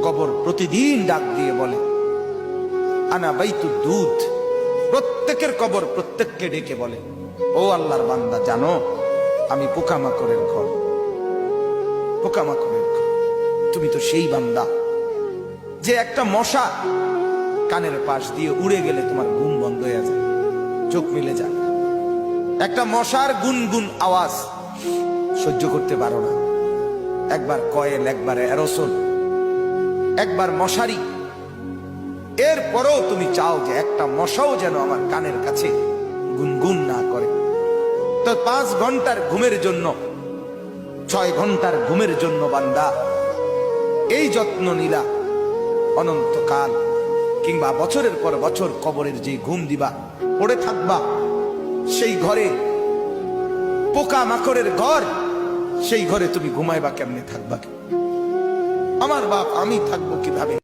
কবর প্রতিদিন ডাক দিয়ে বলে আনা বাইতুদ দুধ। প্রত্যেকের কবর প্রত্যেককে ডেকে বলে, ও আল্লাহর বান্দা, জানো আমি পোকামাকড়ের ঘর, পোকামাকড়ের ঘর। তুমি তো সেই বান্দা যে একটা মশা কানের পাশ দিয়ে উড়ে গেলে তোমার ঘুম বন্ধ হয়ে যায়, চোখ মিলে যায়। একটা মশার গুনগুন আওয়াজ সহ্য করতে পারো না। একবার কয়েল, একবার অ্যারোসোল, একবার মশারি, এরপরও তুমি চাও যে একটা মশাও যেন আমার কানের কাছে গুনগুন না করে। তো 5 ঘন্টার ঘুমের জন্য, 6 ঘন্টার ঘুমের জন্য বান্দা এই যত্ন নিলা, অনন্তকাল কিংবা বছরের পর বছর কবরের যে ঘুম দিবা, পড়ে থাকবা সেই ঘরে, পোকা মাকড়ের ঘর, সেই ঘরে তুমি ঘুমাইবা কেমনে, থাকবা? আমার বাপ, আমি থাকবো কিভাবে?